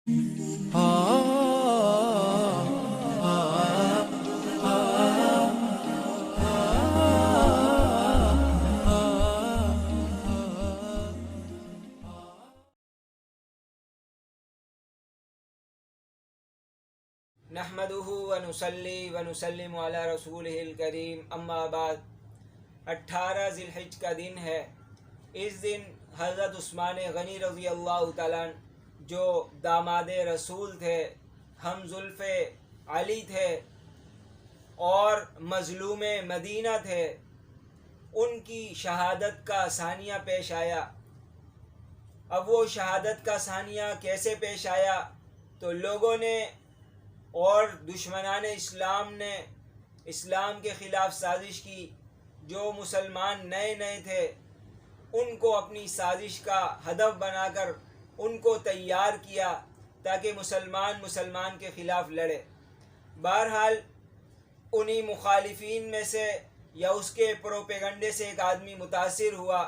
نحمدہ ونصلی ونسلم علی رسولہ الکریم، اما بعد۔ 18 ذی الحج کا دن ہے۔ اس دن حضرت عثمان غنی رضی اللہ تعالیٰ عنہ جو داماد رسول تھے، ہم زلف علی تھے اور مظلوم مدینہ تھے، ان کی شہادت کا ثانیہ پیش آیا۔ اب وہ شہادت کا ثانیہ کیسے پیش آیا؟ تو لوگوں نے اور دشمنان اسلام نے اسلام کے خلاف سازش کی۔ جو مسلمان نئے تھے ان کو اپنی سازش کا ہدف بنا کر ان کو تیار کیا تاکہ مسلمان کے خلاف لڑے۔ بہرحال انہی مخالفین میں سے یا اس کے پروپیگنڈے سے ایک آدمی متاثر ہوا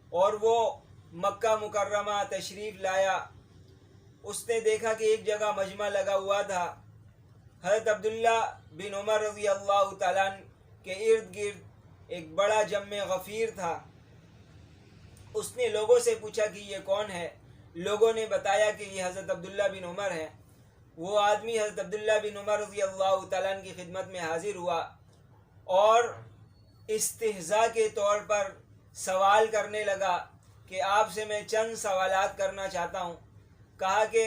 اور وہ مکہ مکرمہ تشریف لایا۔ اس نے دیکھا کہ ایک جگہ مجمع لگا ہوا تھا۔ حضرت عبداللہ بن عمر رضی اللہ تعالیٰ عنہ کے ارد گرد ایک بڑا جمع غفیر تھا۔ اس نے لوگوں سے پوچھا کہ یہ کون ہے؟ لوگوں نے بتایا کہ یہ حضرت عبداللہ بن عمر ہے۔ وہ آدمی حضرت عبداللہ بن عمر رضی اللہ تعالیٰ عنہ کی خدمت میں حاضر ہوا اور استہزاء کے طور پر سوال کرنے لگا کہ آپ سے میں چند سوالات کرنا چاہتا ہوں۔ کہا کہ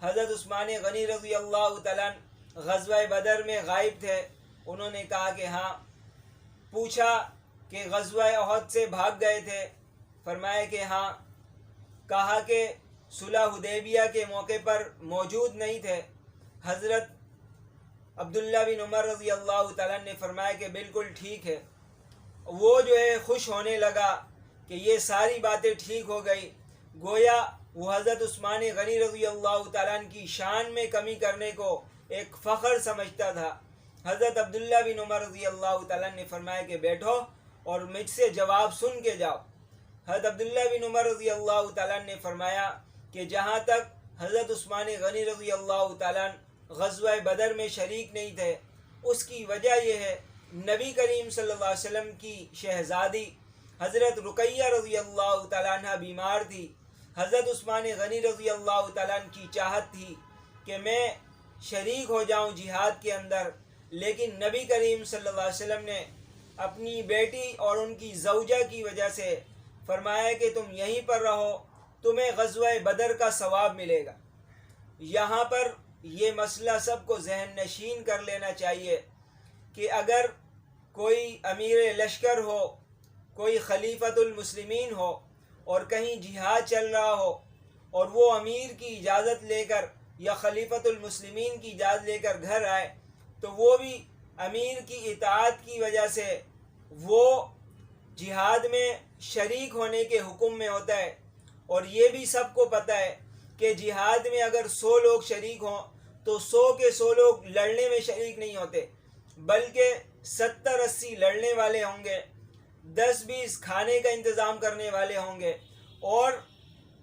حضرت عثمان غنی رضی اللہ تعالیٰ عنہ غزوہ بدر میں غائب تھے۔ انہوں نے کہا کہ ہاں۔ پوچھا کہ غزوہ احد سے بھاگ گئے تھے؟ فرمایا کہ ہاں۔ کہا کہ صلح حدیبیہ کے موقع پر موجود نہیں تھے؟ حضرت عبداللہ بن عمر رضی اللہ تعالیٰ نے فرمایا کہ بالکل ٹھیک ہے۔ وہ جو ہے خوش ہونے لگا کہ یہ ساری باتیں ٹھیک ہو گئی۔ گویا وہ حضرت عثمان غنی رضی اللہ تعالیٰ عنہ کی شان میں کمی کرنے کو ایک فخر سمجھتا تھا۔ حضرت عبداللہ بن عمر رضی اللہ تعالیٰ نے فرمایا کہ بیٹھو اور مجھ سے جواب سن کے جاؤ۔ حضرت عبداللہ بن عمر رضی اللہ تعالیٰ نے فرمایا کہ جہاں تک حضرت عثمان غنی رضی اللہ تعالیٰ غزوہ بدر میں شریک نہیں تھے، اس کی وجہ یہ ہے نبی کریم صلی اللہ علیہ وسلم کی شہزادی حضرت رقیہ رضی اللہ تعالیٰ عنہ بیمار تھی۔ حضرت عثمان غنی رضی اللہ تعالیٰ عنہ کی چاہت تھی کہ میں شریک ہو جاؤں جہاد کے اندر، لیکن نبی کریم صلی اللہ علیہ وسلم نے اپنی بیٹی اور ان کی زوجہ کی وجہ سے فرمایا کہ تم یہیں پر رہو، تمہیں غزوہ بدر کا ثواب ملے گا۔ یہاں پر یہ مسئلہ سب کو ذہن نشین کر لینا چاہیے کہ اگر کوئی امیر لشکر ہو، کوئی خلیفۃ المسلمین ہو اور کہیں جہاد چل رہا ہو اور وہ امیر کی اجازت لے کر یا خلیفۃ المسلمین کی اجازت لے کر گھر آئے تو وہ بھی امیر کی اطاعت کی وجہ سے وہ جہاد میں شریک ہونے کے حکم میں ہوتا ہے۔ اور یہ بھی سب کو پتہ ہے کہ جہاد میں اگر 100 لوگ شریک ہوں تو 100 کے 100 لوگ لڑنے میں شریک نہیں ہوتے، بلکہ 70-80 لڑنے والے ہوں گے، 10-20 کھانے کا انتظام کرنے والے ہوں گے اور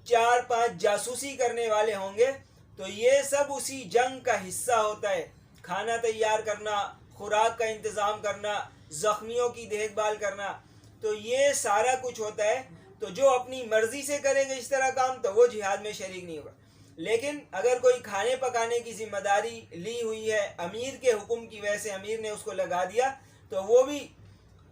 4-5 جاسوسی کرنے والے ہوں گے۔ تو یہ سب اسی جنگ کا حصہ ہوتا ہے، کھانا تیار کرنا، خوراک کا انتظام کرنا، زخمیوں کی دیکھ بھال کرنا، تو یہ سارا کچھ ہوتا ہے۔ تو جو اپنی مرضی سے کرے گا اس طرح کام تو وہ جہاد میں شریک نہیں ہوگا۔ لیکن اگر کوئی کھانے پکانے کی ذمہ داری لی ہوئی ہے امیر کے حکم کی وجہ سے، امیر نے اس کو لگا دیا، تو وہ بھی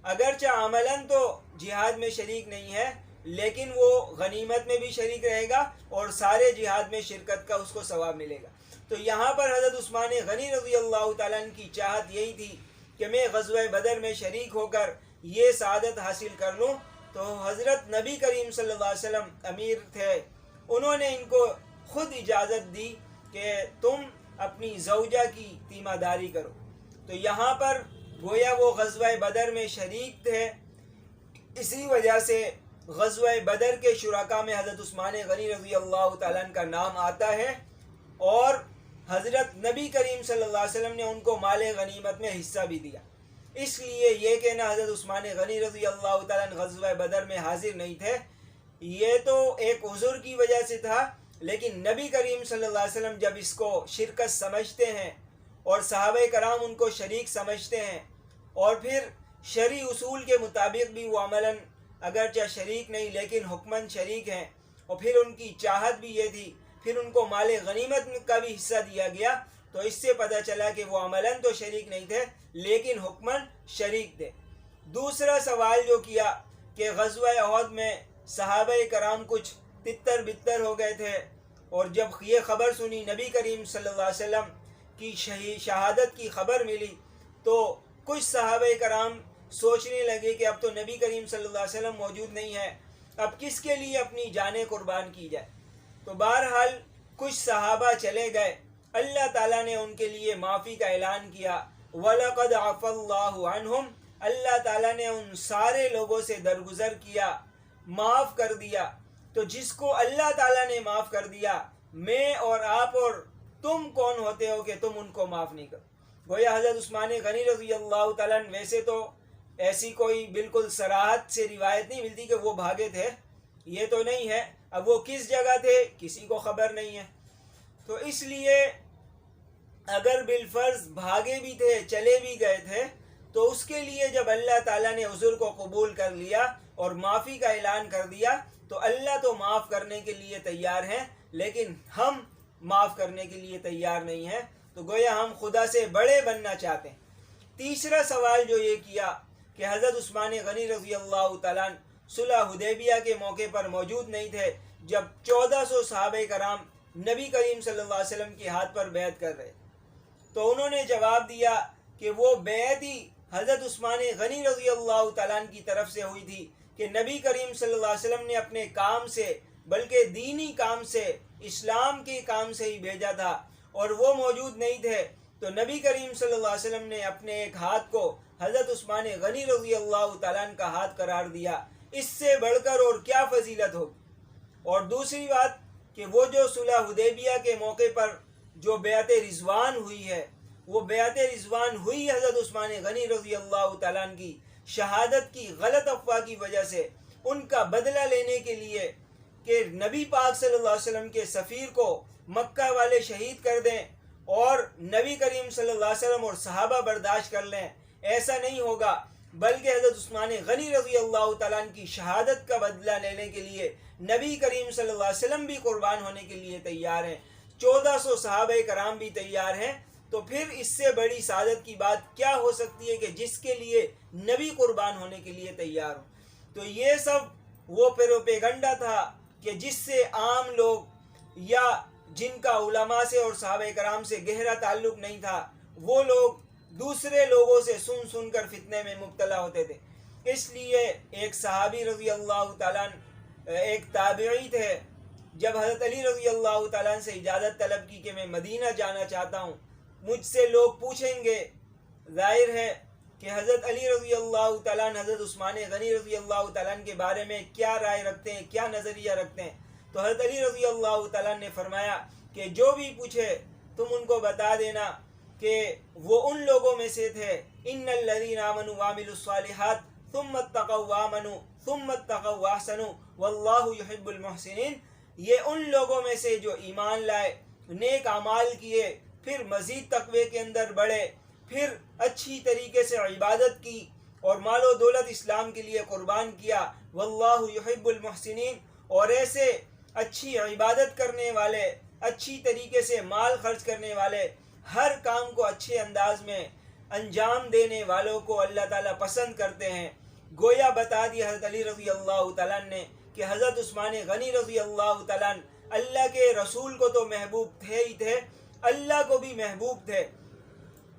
اگرچہ عملاً تو جہاد میں شریک نہیں ہے لیکن وہ غنیمت میں بھی شریک رہے گا اور سارے جہاد میں شرکت کا اس کو ثواب ملے گا۔ تو یہاں پر حضرت عثمان غنی رضی اللہ تعالیٰ عنہ کی چاہت یہی تھی کہ میں غزوہ بدر میں شریک ہو کر یہ سعادت حاصل کر لوں۔ تو حضرت نبی کریم صلی اللہ علیہ وسلم امیر تھے، انہوں نے ان کو خود اجازت دی کہ تم اپنی زوجہ کی تیمہ داری کرو۔ تو یہاں پر گویا وہ غزوہ بدر میں شریک تھے، اسی وجہ سے غزوہ بدر کے شرکاء میں حضرت عثمان غنی رضی اللہ تعالیٰ عنہ کا نام آتا ہے اور حضرت نبی کریم صلی اللہ علیہ وسلم نے ان کو مال غنیمت میں حصہ بھی دیا۔ اس لیے یہ کہنا حضرت عثمان غنی رضی اللہ تعالیٰ عنہ غزوہ بدر میں حاضر نہیں تھے، یہ تو ایک عذر کی وجہ سے تھا لیکن نبی کریم صلی اللہ علیہ وسلم جب اس کو شرکت سمجھتے ہیں اور صحابہ کرام ان کو شریک سمجھتے ہیں اور پھر شرعی اصول کے مطابق بھی وہ عملاً اگرچہ شریک نہیں لیکن حکماً شریک ہیں، اور پھر ان کی چاہت بھی یہ تھی، پھر ان کو مال غنیمت کا بھی حصہ دیا گیا، تو اس سے پتہ چلا کہ وہ عملاً تو شریک نہیں تھے لیکن حکماً شریک تھے۔ دوسرا سوال جو کیا کہ غزوہ احد میں صحابہ کرام کچھ تتر بتر ہو گئے تھے، اور جب یہ خبر سنی نبی کریم صلی اللہ علیہ وسلم کی شہادت کی خبر ملی تو کچھ صحابہ کرام سوچنے لگے کہ اب تو نبی کریم صلی اللہ علیہ وسلم موجود نہیں ہے، اب کس کے لیے اپنی جانیں قربان کی جائے۔ تو بہرحال کچھ صحابہ چلے گئے، اللہ تعالیٰ نے ان کے لیے معافی کا اعلان کیا، وَلَقَدْ عَفَا اللَّهُ عَنْهُمْ، اللہ تعالیٰ نے ان سارے لوگوں سے درگزر کیا، معاف کر دیا۔ تو جس کو اللہ تعالیٰ نے معاف کر دیا، میں اور آپ اور تم کون ہوتے ہو کہ تم ان کو معاف نہیں کرو۔ گویا حضرت عثمان غنی رضی اللہ تعالیٰ ویسے تو ایسی کوئی بالکل صراحت سے روایت نہیں ملتی کہ وہ بھاگے تھے، یہ تو نہیں ہے، اب وہ کس جگہ تھے کسی کو خبر نہیں ہے، تو اس لیے اگر بالفرض بھاگے بھی تھے چلے بھی گئے تھے تو اس کے لیے جب اللہ تعالیٰ نے عذر کو قبول کر لیا اور معافی کا اعلان کر دیا تو اللہ تو معاف کرنے کے لیے تیار ہیں، لیکن ہم معاف کرنے کے لیے تیار نہیں ہیں، تو گویا ہم خدا سے بڑے بننا چاہتے ہیں۔ تیسرا سوال جو یہ کیا کہ حضرت عثمان غنی رضی اللہ تعالیٰ صلح حدیبیہ کے موقع پر موجود نہیں تھے جب 1400 صحابہ کرام نبی کریم صلی اللہ علیہ وسلم کے ہاتھ پر بیعت کر رہے، تو انہوں نے جواب دیا کہ وہ بیعت ہی حضرت عثمان غنی رضی اللہ تعالیٰ کی طرف سے ہوئی تھی کہ نبی کریم صلی اللہ علیہ وسلم نے اپنے کام سے بلکہ دینی کام سے اسلام کے کام سے ہی بھیجا تھا، اور وہ موجود نہیں تھے تو نبی کریم صلی اللہ علیہ وسلم نے اپنے ایک ہاتھ کو حضرت عثمان غنی رضی اللہ تعالیٰ کا ہاتھ قرار دیا، اس سے بڑھ کر اور کیا فضیلت ہوگی۔ اور دوسری بات کہ وہ جو صلح حدیبیہ کے موقع پر جو بیعت رضوان ہوئی ہے، وہ بیعت رضوان ہوئی حضرت عثمان غنی رضی اللہ تعالیٰ کی شہادت کی غلط افواہ کی وجہ سے، ان کا بدلہ لینے کے لیے کہ نبی پاک صلی اللہ علیہ وسلم کے سفیر کو مکہ والے شہید کر دیں اور نبی کریم صلی اللہ علیہ وسلم اور صحابہ برداشت کر لیں، ایسا نہیں ہوگا، بلکہ حضرت عثمان غنی رضی اللہ تعالیٰ کی شہادت کا بدلہ لینے کے لیے نبی کریم صلی اللہ علیہ وسلم بھی قربان ہونے کے لیے تیار ہیں، 1400 صحابہ کرام بھی تیار ہیں، تو پھر اس سے بڑی سعادت کی بات کیا ہو سکتی ہے کہ جس کے لیے نبی قربان ہونے کے لیے تیار ہوں۔ تو یہ سب وہ پروپیگنڈا تھا کہ جس سے عام لوگ یا جن کا علماء سے اور صحابہ کرام سے گہرا تعلق نہیں تھا وہ لوگ دوسرے لوگوں سے سن سن کر فتنے میں مبتلا ہوتے تھے۔ اس لیے ایک صحابی رضی اللہ تعالیٰ ایک تابعی تھے، جب حضرت علی رضی اللہ تعالیٰ سے اجازت طلب کی کہ میں مدینہ جانا چاہتا ہوں، مجھ سے لوگ پوچھیں گے، ظاہر ہے کہ حضرت علی رضی اللہ تعالیٰ حضرت عثمان غنی رضی اللہ تعالیٰ کے بارے میں کیا رائے رکھتے ہیں، کیا نظریہ رکھتے ہیں، تو حضرت علی رضی اللہ تعالیٰ نے فرمایا کہ جو بھی پوچھے تم ان کو بتا دینا کہ وہ ان لوگوں میں سے تھے، ان الذین آمنوا وعملوا الصالحات ثم اتقوا وآمنوا ثم اتقوا واحسنوا واللہ یحب المحسنین، یہ ان لوگوں میں سے جو ایمان لائے، نیک اعمال کیے، پھر مزید تقوی کے اندر بڑھے، پھر اچھی طریقے سے عبادت کی اور مال و دولت اسلام کے لیے قربان کیا، واللہ یحب المحسنین، اور ایسے اچھی عبادت کرنے والے، اچھی طریقے سے مال خرچ کرنے والے، ہر کام کو اچھے انداز میں انجام دینے والوں کو اللہ تعالیٰ پسند کرتے ہیں۔ گویا بتا دیا حضرت علی رضی اللہ تعالیٰ نے کہ حضرت عثمان غنی رضی اللہ تعالیٰ اللہ کے رسول کو تو محبوب تھے ہی تھے، اللہ کو بھی محبوب تھے۔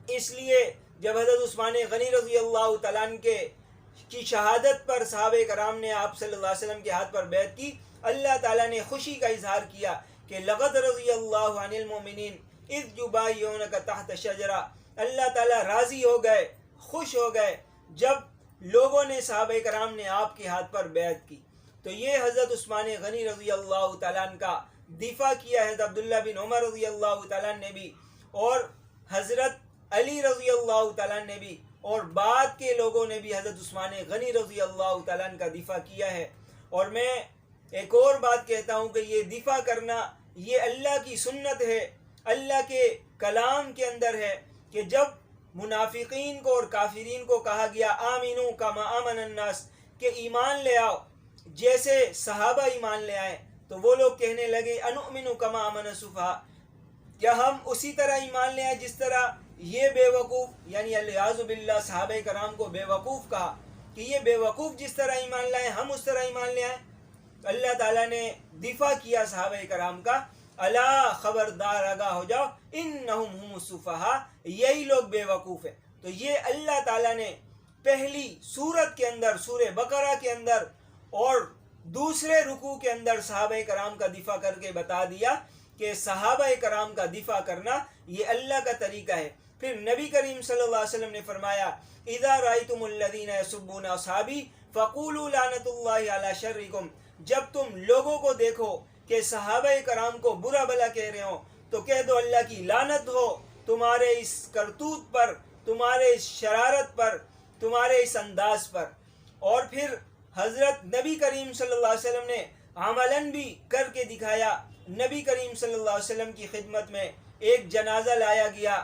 اس لیے جب حضرت عثمان غنی رضی اللہ تعالیٰ کی شہادت پر صحابہ کرام نے آپ صلی اللہ علیہ وسلم کے ہاتھ پر بیعت کی، اللہ تعالیٰ نے خوشی کا اظہار کیا کہ لقد رضی اللہ عن المؤمنین اذ یبایعونک تحت الشجرہ، اللہ تعالیٰ راضی ہو گئے، خوش ہو گئے جب لوگوں نے صحابہ کرام نے آپ کے ہاتھ پر بیعت کی۔ تو یہ حضرت عثمان غنی رضی اللہ تعالیٰ کا دفاع کیا ہے حضرت عبداللہ بن عمر رضی اللہ تعالیٰ نے بھی، اور حضرت علی رضی اللہ تعالیٰ نے بھی، اور بعد کے لوگوں نے بھی حضرت عثمان غنی رضی اللہ تعالیٰ کا دفاع کیا ہے۔ اور میں ایک اور بات کہتا ہوں کہ یہ دفاع کرنا یہ اللہ کی سنت ہے، اللہ کے کلام کے اندر ہے کہ جب منافقین کو اور کافرین کو کہا گیا آمینو کما آمن الناس کہ ایمان لے آؤ جیسے صحابہ ایمان لے آئے، تو وہ لوگ کہنے لگے انؤمن کما آمن السفہاء، کیا ہم اسی طرح ایمان لے آئے جس طرح یہ بے وقوف، یعنی الیاذ باللہ صحابہ کرام کو بے وقوف کہا کہ یہ بے وقوف جس طرح ایمان لائے ہم اس طرح ایمان لے آئیں۔ تو اللہ تعالیٰ نے دفاع کیا صحابہ کرام کا، الا خبردار آگاہ ہو جاؤ انہم ہم السفہاء، یہی لوگ بے وقوف ہیں۔ تو یہ اللہ تعالیٰ نے پہلی سورت کے اندر سورہ بقرہ کے اندر اور دوسرے رکوع کے اندر صحابہ کرام کا دفاع کر کے بتا دیا کہ صحابہ کرام کا دفاع کرنا یہ اللہ کا طریقہ ہے۔ پھر نبی کریم صلی اللہ علیہ وسلم نے فرمایا اذا رأیتم الذین یسبون اصحابی فقولوا لعنۃ اللہ علی شرکم، جب تم لوگوں کو دیکھو کہ صحابہ کرام کو برا بھلا کہہ رہے ہو تو کہہ دو اللہ کی لعنت ہو تمہارے اس کرتوت پر، تمہارے اس شرارت پر، تمہارے اس انداز پر۔ اور پھر حضرت نبی کریم صلی اللہ علیہ وسلم نے عملاً بھی کر کے دکھایا۔ نبی کریم صلی اللہ علیہ وسلم کی خدمت میں ایک جنازہ لایا گیا،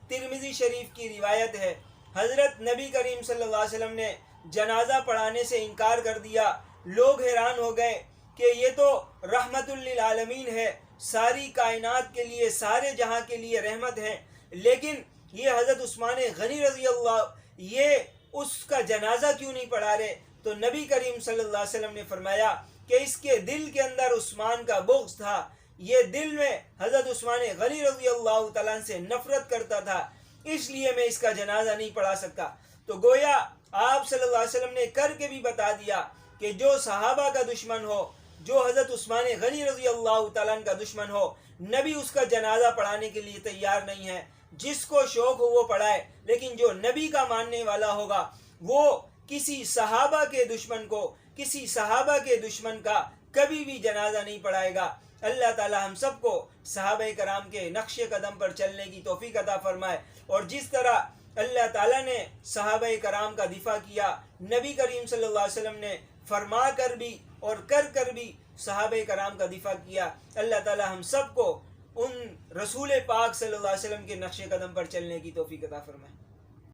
ترمذی شریف کی روایت ہے، حضرت نبی کریم صلی اللہ علیہ وسلم نے جنازہ پڑھانے سے انکار کر دیا۔ لوگ حیران ہو گئے کہ یہ تو رحمت للعالمین ہے، ساری کائنات کے لیے، سارے جہاں کے لیے رحمت ہے، لیکن یہ حضرت عثمان غنی رضی اللہ یہ اس کا جنازہ کیوں نہیں پڑھا رہے؟ تو نبی کریم صلی اللہ علیہ وسلم نے فرمایا کہ اس کے دل کے اندر عثمان کا بغض تھا، یہ دل میں حضرت عثمان غنی رضی اللہ تعالیٰ سے نفرت کرتا تھا، اس لیے میں اس کا جنازہ نہیں پڑھا سکتا۔ تو گویا آپ صلی اللہ علیہ وسلم نے کر کے بھی بتا دیا کہ جو صحابہ کا دشمن ہو، جو حضرت عثمان غنی رضی اللہ تعالیٰ کا دشمن ہو، نبی اس کا جنازہ پڑھانے کے لیے تیار نہیں ہے۔ جس کو شوق ہو وہ پڑھائے، لیکن جو نبی کا ماننے والا ہوگا وہ کسی صحابہ کے دشمن کو، کسی صحابہ کے دشمن کا کبھی بھی جنازہ نہیں پڑھائے گا۔ اللہ تعالی ہم سب کو صحابہ کرام کے نقش قدم پر چلنے کی توفیق عطا فرمائے، اور جس طرح اللہ تعالیٰ نے صحابہ کرام کا دفاع کیا، نبی کریم صلی اللہ علیہ وسلم نے فرما کر بھی اور کر بھی صحابہ کرام کا دفاع کیا۔ اللہ تعالی ہم سب کو ان رسول پاک صلی اللہ علیہ وسلم کے نقش قدم پر چلنے کی توفیق عطا فرمائے۔